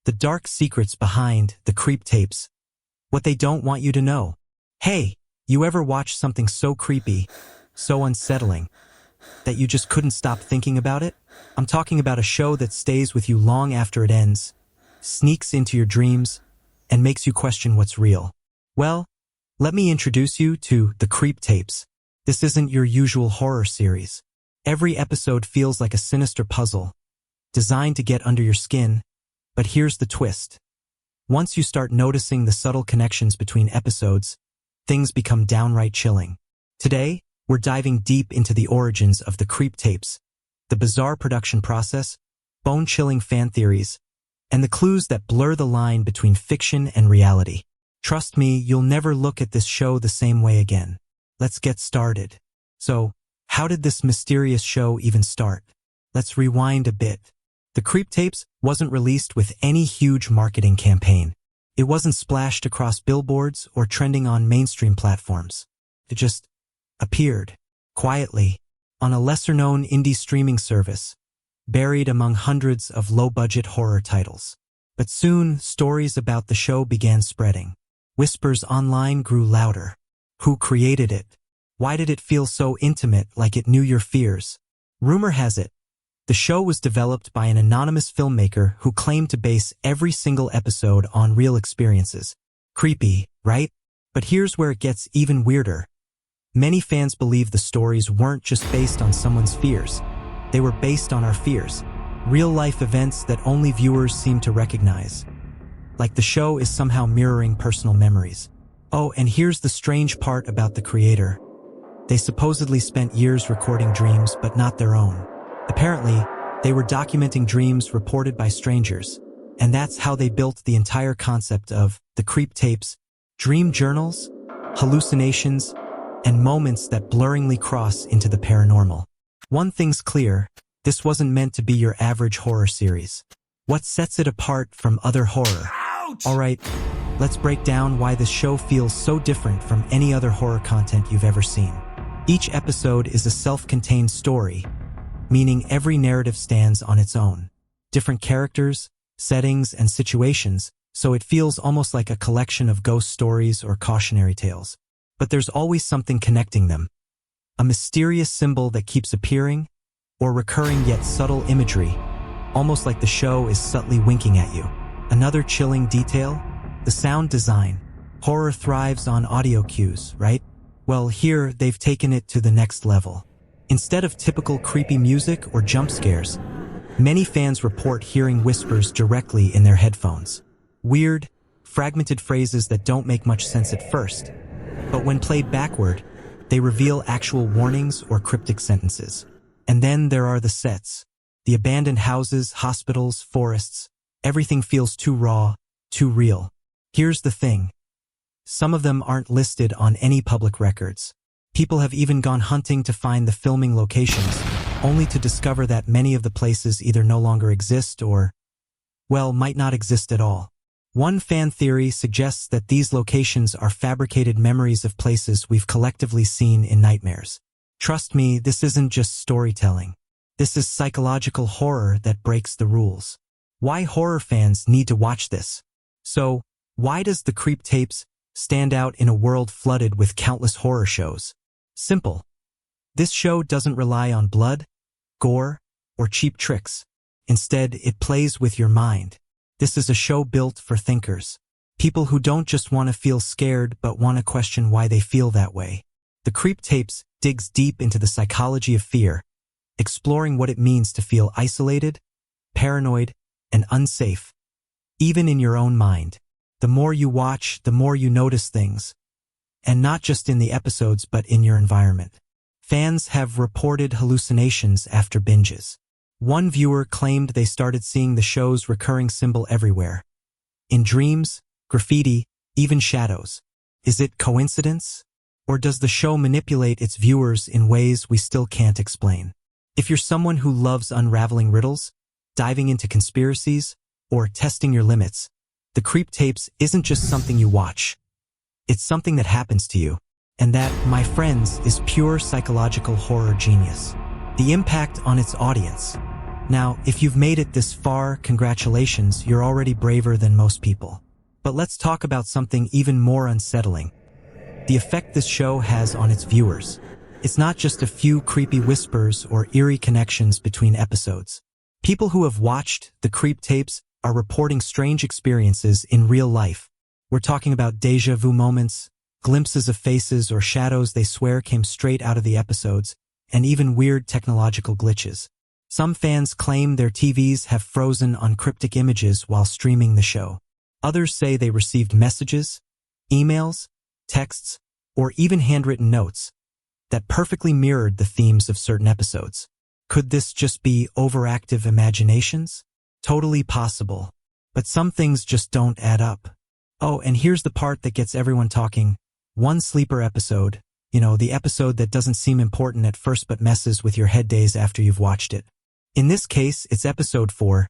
The dark secrets behind the creep tapes. What they don't want you to know. Hey, you ever watch something so creepy, so unsettling, that you just couldn't stop thinking about it? I'm talking about a show that stays with you long after it ends, sneaks into your dreams, and makes you question what's real. Well, let me introduce you to The Creep Tapes. This isn't your usual horror series. Every episode feels like a sinister puzzle, designed to get under your skin, but here's the twist. Once you start noticing the subtle connections between episodes, things become downright chilling. Today, we're diving deep into the origins of The Creep Tapes, the bizarre production process, bone-chilling fan theories, and the clues that blur the line between fiction and reality. Trust me, you'll never look at this show the same way again. Let's get started. So, how did this mysterious show even start? Let's rewind a bit. The Creep Tapes wasn't released with any huge marketing campaign. It wasn't splashed across billboards or trending on mainstream platforms. It just appeared, quietly, on a lesser-known indie streaming service, buried among hundreds of low-budget horror titles. But soon, stories about the show began spreading. Whispers online grew louder. Who created it? Why did it feel so intimate, like it knew your fears? Rumor has it, the show was developed by an anonymous filmmaker who claimed to base every single episode on real experiences. Creepy, right? But here's where it gets even weirder. Many fans believe the stories weren't just based on someone's fears. They were based on our fears. Real-life events that only viewers seem to recognize. Like the show is somehow mirroring personal memories. Oh, and here's the strange part about the creator. They supposedly spent years recording dreams, but not their own. Apparently, they were documenting dreams reported by strangers, and that's how they built the entire concept of the Creep Tapes, dream journals, hallucinations, and moments that blurringly cross into the paranormal. One thing's clear, this wasn't meant to be your average horror series. What sets it apart from other horror? Alright, let's break down why this show feels so different from any other horror content you've ever seen. Each episode is a self-contained story, meaning every narrative stands on its own. Different characters, settings, and situations, so it feels almost like a collection of ghost stories or cautionary tales. But there's always something connecting them. A mysterious symbol that keeps appearing, or recurring yet subtle imagery, almost like the show is subtly winking at you. Another chilling detail? The sound design. Horror thrives on audio cues, right? Well, here they've taken it to the next level. Instead of typical creepy music or jump scares, many fans report hearing whispers directly in their headphones. Weird, fragmented phrases that don't make much sense at first, but when played backward, they reveal actual warnings or cryptic sentences. And then there are the sets. The abandoned houses, hospitals, forests. Everything feels too raw, too real. Here's the thing. Some of them aren't listed on any public records. People have even gone hunting to find the filming locations, only to discover that many of the places either no longer exist or, well, might not exist at all. One fan theory suggests that these locations are fabricated memories of places we've collectively seen in nightmares. Trust me, this isn't just storytelling. This is psychological horror that breaks the rules. Why horror fans need to watch this? So, why does The Creep Tapes stand out in a world flooded with countless horror shows? Simple. This show doesn't rely on blood, gore, or cheap tricks. Instead, it plays with your mind. This is a show built for thinkers. People who don't just want to feel scared but want to question why they feel that way. The Creep Tapes digs deep into the psychology of fear, exploring what it means to feel isolated, paranoid, and unsafe, even in your own mind. The more you watch, the more you notice things, and not just in the episodes but in your environment. Fans have reported hallucinations after binges. One viewer claimed they started seeing the show's recurring symbol everywhere. In dreams, graffiti, even shadows. Is it coincidence? Or does the show manipulate its viewers in ways we still can't explain? If you're someone who loves unraveling riddles, diving into conspiracies, or testing your limits, The Creep Tapes isn't just something you watch. It's something that happens to you. And that, my friends, is pure psychological horror genius. The impact on its audience. Now, if you've made it this far, congratulations, you're already braver than most people. But let's talk about something even more unsettling. The effect this show has on its viewers. It's not just a few creepy whispers or eerie connections between episodes. People who have watched the creep tapes are reporting strange experiences in real life. We're talking about déjà vu moments, glimpses of faces or shadows they swear came straight out of the episodes, and even weird technological glitches. Some fans claim their TVs have frozen on cryptic images while streaming the show. Others say they received messages, emails, texts, or even handwritten notes that perfectly mirrored the themes of certain episodes. Could this just be overactive imaginations? Totally possible. But some things just don't add up. Oh, and here's the part that gets everyone talking. One sleeper episode, the episode that doesn't seem important at first but messes with your head days after you've watched it. In this case, it's episode 4,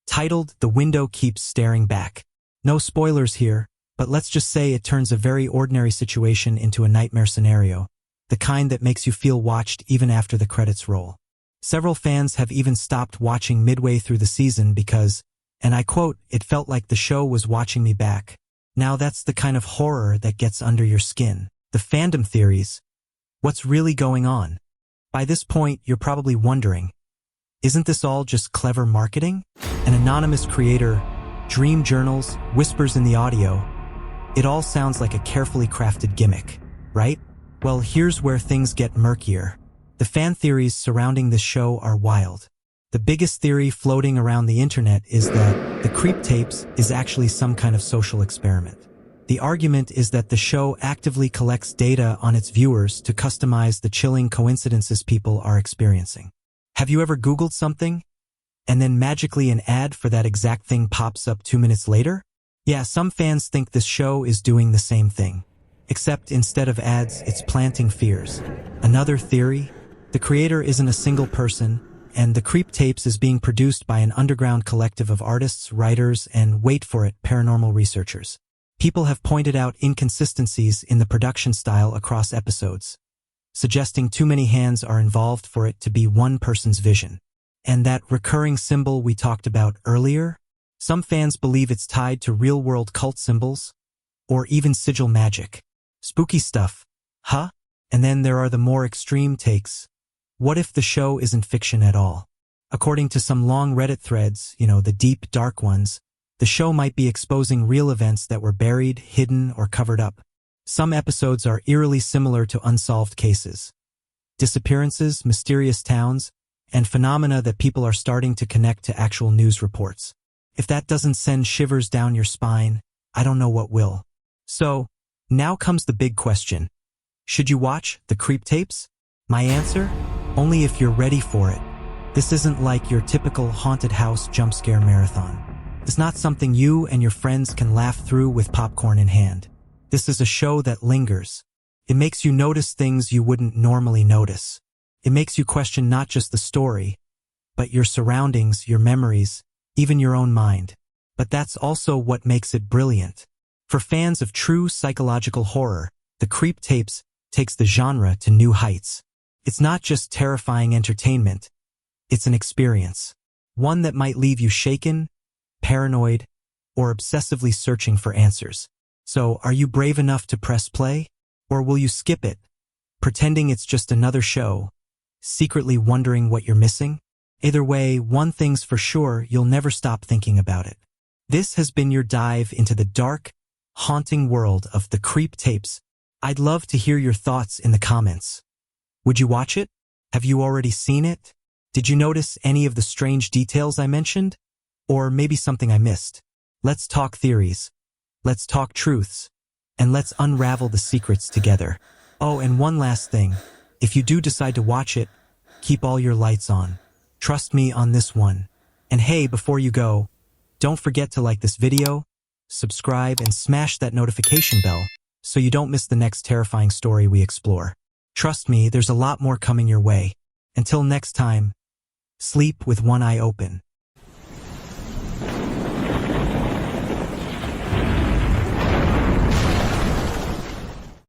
titled The Window Keeps Staring Back. No spoilers here, but let's just say it turns a very ordinary situation into a nightmare scenario, the kind that makes you feel watched even after the credits roll. Several fans have even stopped watching midway through the season because, and I quote, "it felt like the show was watching me back." Now that's the kind of horror that gets under your skin. The fandom theories. What's really going on? By this point, you're probably wondering, isn't this all just clever marketing? An anonymous creator, dream journals, whispers in the audio. It all sounds like a carefully crafted gimmick, right? Well, here's where things get murkier. The fan theories surrounding this show are wild. The biggest theory floating around the internet is that the creep tapes is actually some kind of social experiment. The argument is that the show actively collects data on its viewers to customize the chilling coincidences people are experiencing. Have you ever Googled something, and then magically an ad for that exact thing pops up 2 minutes later? Yeah, some fans think this show is doing the same thing. Except instead of ads, it's planting fears. Another theory, the creator isn't a single person, and the creep tapes is being produced by an underground collective of artists, writers, and, wait for it, paranormal researchers. People have pointed out inconsistencies in the production style across episodes, suggesting too many hands are involved for it to be one person's vision. And that recurring symbol we talked about earlier? Some fans believe it's tied to real-world cult symbols, or even sigil magic. Spooky stuff, huh? And then there are the more extreme takes. What if the show isn't fiction at all? According to some long Reddit threads, the deep, dark ones, the show might be exposing real events that were buried, hidden, or covered up. Some episodes are eerily similar to unsolved cases. Disappearances, mysterious towns, and phenomena that people are starting to connect to actual news reports. If that doesn't send shivers down your spine, I don't know what will. So, now comes the big question. Should you watch the creep tapes? My answer? Only if you're ready for it. This isn't like your typical haunted house jump scare marathon. It's not something you and your friends can laugh through with popcorn in hand. This is a show that lingers. It makes you notice things you wouldn't normally notice. It makes you question not just the story, but your surroundings, your memories, even your own mind. But that's also what makes it brilliant. For fans of true psychological horror, the creep tapes takes the genre to new heights. It's not just terrifying entertainment, it's an experience. One that might leave you shaken, paranoid, or obsessively searching for answers. So, are you brave enough to press play? Or will you skip it, pretending it's just another show, secretly wondering what you're missing? Either way, one thing's for sure, you'll never stop thinking about it. This has been your dive into the dark, haunting world of the creep tapes. I'd love to hear your thoughts in the comments. Would you watch it? Have you already seen it? Did you notice any of the strange details I mentioned? Or maybe something I missed? Let's talk theories. Let's talk truths. And let's unravel the secrets together. Oh, and one last thing. If you do decide to watch it, keep all your lights on. Trust me on this one. And hey, before you go, don't forget to like this video, subscribe, and smash that notification bell so you don't miss the next terrifying story we explore. Trust me, there's a lot more coming your way. Until next time, sleep with one eye open.